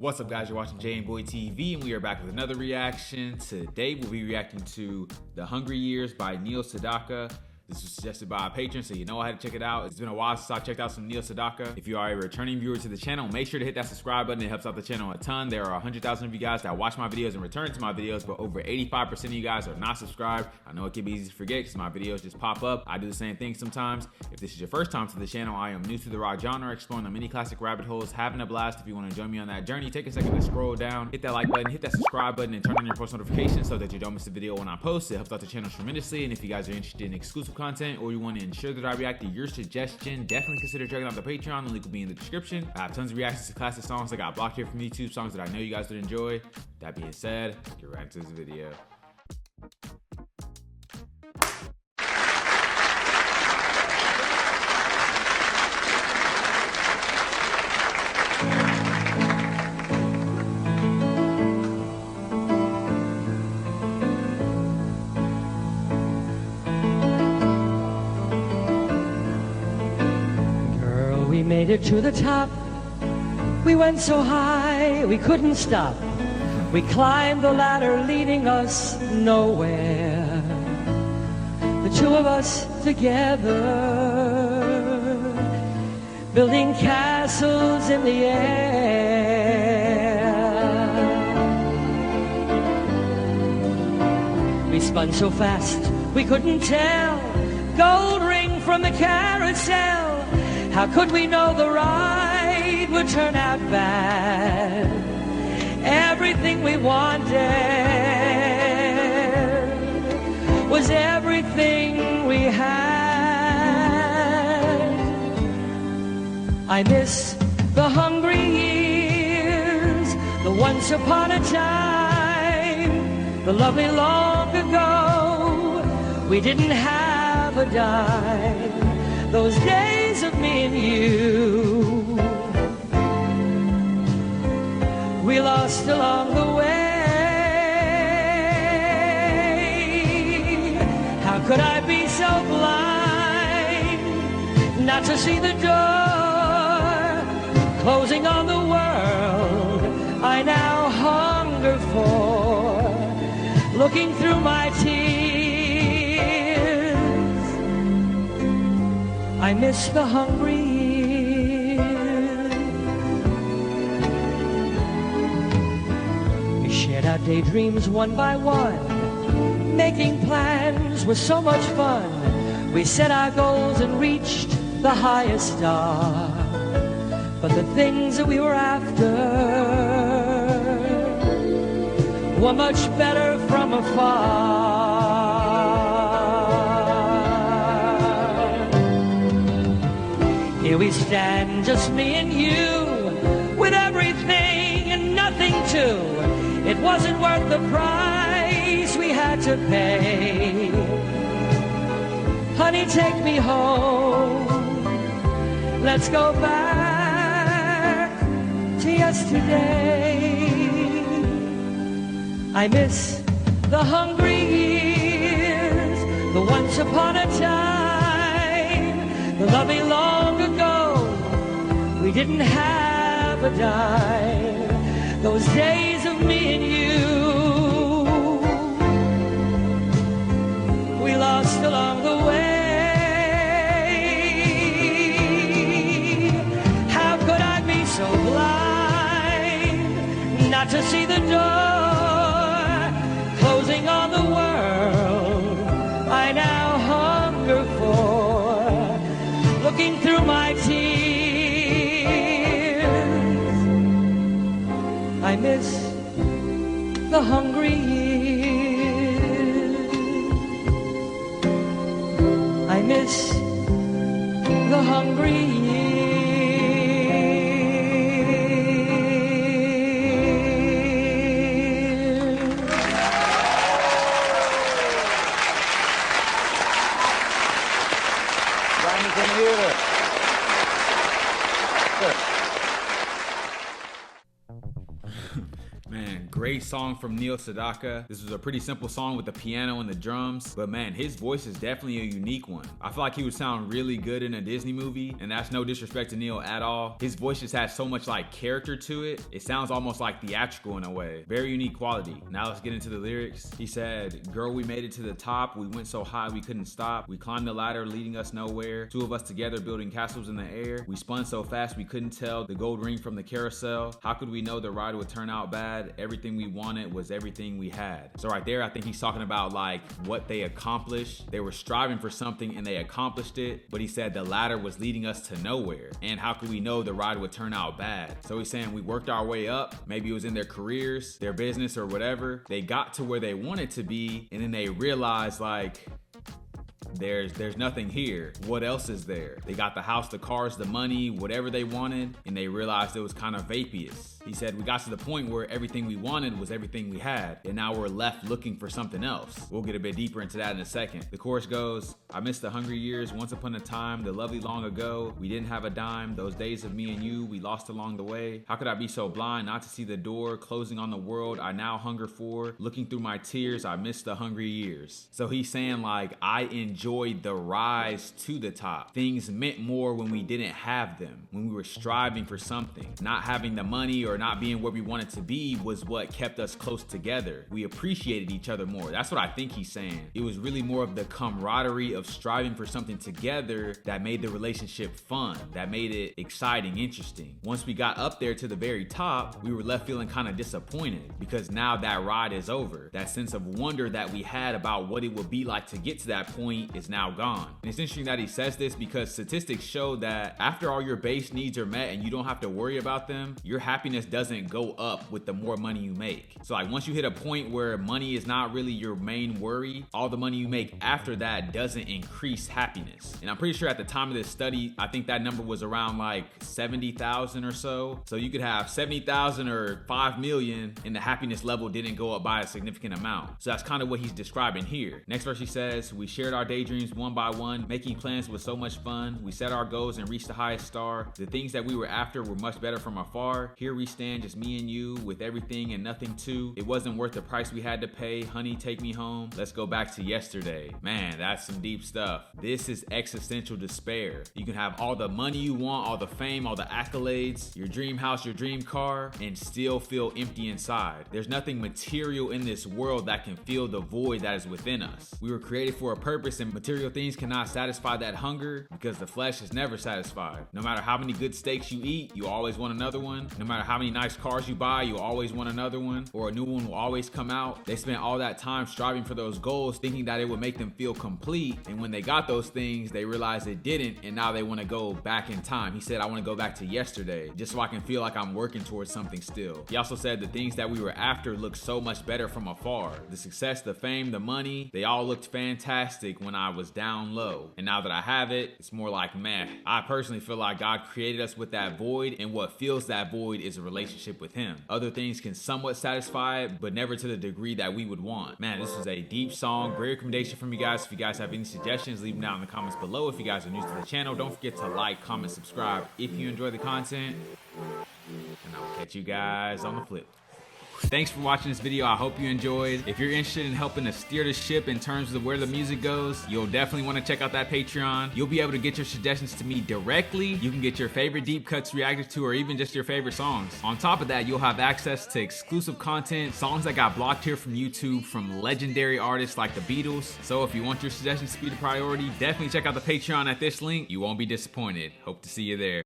What's up, guys? You're watching jmboytv, and we are back with another reaction. Today we'll be reacting to The Hungry Years by Sedaka. This was suggested by a patron, so you know I had to check it out. It's been a while since I checked out some Sedaka. If you are a returning viewer to the channel, make sure to hit that subscribe button. It helps out the channel a ton. There are 100,000 of you guys that watch my videos and return to my videos, but over 85% of you guys are not subscribed. I know it can be easy to forget because my videos just pop up. I do the same thing sometimes. If this is your first time to the channel, I am new to the rock genre, exploring the many classic rabbit holes, having a blast. If you want to join me on that journey, take a second to scroll down, hit that like button, hit that subscribe button, and turn on your post notifications so that you don't miss a video when I post. It helps out the channel tremendously. And if you guys are interested in exclusive content or you want to ensure that I react to your suggestion, definitely consider checking out the Patreon. The link will be in the description. I have tons of reactions to classic songs that got blocked here from YouTube, songs that I know you guys would enjoy. That being said, get right into this video. We made it to the top. We went so high we couldn't stop. We climbed the ladder leading us nowhere. The two of us together, building castles in the air. We spun so fast we couldn't tell. Gold ring from the carousel. How could we know the ride would turn out bad? Everything we wanted was everything we had. I miss the hungry years, the once upon a time, the lovely long ago. We didn't have a dime. Those days of me and you, we lost along the way. How could I be so blind not to see the door closing on the world I now hunger for, looking through my tears. I miss the hungry years. We shared our daydreams one by one. Making plans was so much fun. We set our goals and reached the highest star. But the things that we were after were much better from afar. Here we stand, just me and you, with everything and nothing too. It wasn't worth the price we had to pay. Honey, take me home. Let's go back to yesterday. I miss the hungry years, the once upon a time, the lovely long ago. We didn't have a dime. Those days of me and you, we lost along the way. How could I be so blind not to see the door closing on the world I now hunger for, looking through my tears. I miss the hungry years. I miss the hungry years. Ronnie can hear it. Man, great song from Neil Sedaka. This was a pretty simple song with the piano and the drums, but man, his voice is definitely a unique one. I feel like he would sound really good in a Disney movie, and that's no disrespect to Neil at all. His voice just has so much like character to it. It sounds almost like theatrical in a way. Very unique quality. Now let's get into the lyrics. He said, "Girl, we made it to the top. We went so high we couldn't stop. We climbed the ladder leading us nowhere. Two of us together building castles in the air. We spun so fast we couldn't tell the gold ring from the carousel. How could we know the ride would turn out bad? Everything we wanted was everything we had." So right there, I think he's talking about like what they accomplished. They were striving for something and they accomplished it, but he said the ladder was leading us to nowhere. And how could we know the ride would turn out bad? So he's saying we worked our way up. Maybe it was in their careers, their business or whatever. They got to where they wanted to be, and then they realized like, there's nothing here. What else is there? They got the house, the cars, the money, whatever they wanted, and they realized it was kind of vaporous. He said we got to the point where everything we wanted was everything we had, and now we're left looking for something else. We'll get a bit deeper into that in a second. The chorus goes, "I miss the hungry years, once upon a time, the lovely long ago. We didn't have a dime, those days of me and you, we lost along the way. How could I be so blind not to see the door closing on the world I now hunger for? Looking through my tears, I miss the hungry years." So he's saying like, I enjoyed the rise to the top. Things meant more when we didn't have them, when we were striving for something. Not having the money or not being where we wanted to be was what kept us close together. We appreciated each other more. That's what I think he's saying. It was really more of the camaraderie of striving for something together that made the relationship fun, that made it exciting, interesting. Once we got up there to the very top, we were left feeling kind of disappointed because now that ride is over. That sense of wonder that we had about what it would be like to get to that point is now gone. And it's interesting that he says this because statistics show that after all your base needs are met and you don't have to worry about them, your happiness doesn't go up with the more money you make. So like once you hit a point where money is not really your main worry, all the money you make after that doesn't increase happiness. And I'm pretty sure at the time of this study, I think that number was around like 70,000 or so. So you could have 70,000 or 5 million and the happiness level didn't go up by a significant amount. So that's kind of what he's describing here. Next verse he says, "We shared our daydreams one by one, making plans was so much fun. We set our goals and reached the highest star. The things that we were after were much better from afar. Here we stand, just me and you, with everything and nothing too. It wasn't worth the price we had to pay. Honey, take me home. Let's go back to yesterday." Man, that's some deep stuff. This is existential despair. You can have all the money you want, all the fame, all the accolades, your dream house, your dream car, and still feel empty inside. There's nothing material in this world that can fill the void that is within us. We were created for a purpose, and material things cannot satisfy that hunger because the flesh is never satisfied. No matter how many good steaks you eat, you always want another one. No matter how many nice cars you buy, you always want another one, or a new one will always come out. They spent all that time striving for those goals, thinking that it would make them feel complete, and when they got those things, they realized it didn't, and now they want to go back in time. He said, "I want to go back to yesterday, just so I can feel like I'm working towards something still." He also said the things that we were after looked so much better from afar. The success, the fame, the money, they all looked fantastic when I was down low. And now that I have it, it's more like meh. I personally feel like God created us with that void, and what fills that void is a relationship with Him. Other things can somewhat satisfy it, but never to the degree that we would want. Man, this is a deep song. Great recommendation from you guys. If you guys have any suggestions, leave them down in the comments below. If you guys are new to the channel, don't forget to like, comment, subscribe if you enjoy the content. And I'll catch you guys on the flip. Thanks for watching this video. I hope you enjoyed. If you're interested in helping to steer the ship in terms of where the music goes, you'll definitely want to check out that Patreon. You'll be able to get your suggestions to me directly. You can get your favorite deep cuts reacted to, or even just your favorite songs. On top of that, you'll have access to exclusive content, songs that got blocked here from YouTube from legendary artists like the Beatles. So if you want your suggestions to be the priority, definitely check out the Patreon at this link. You won't be disappointed. Hope to see you there.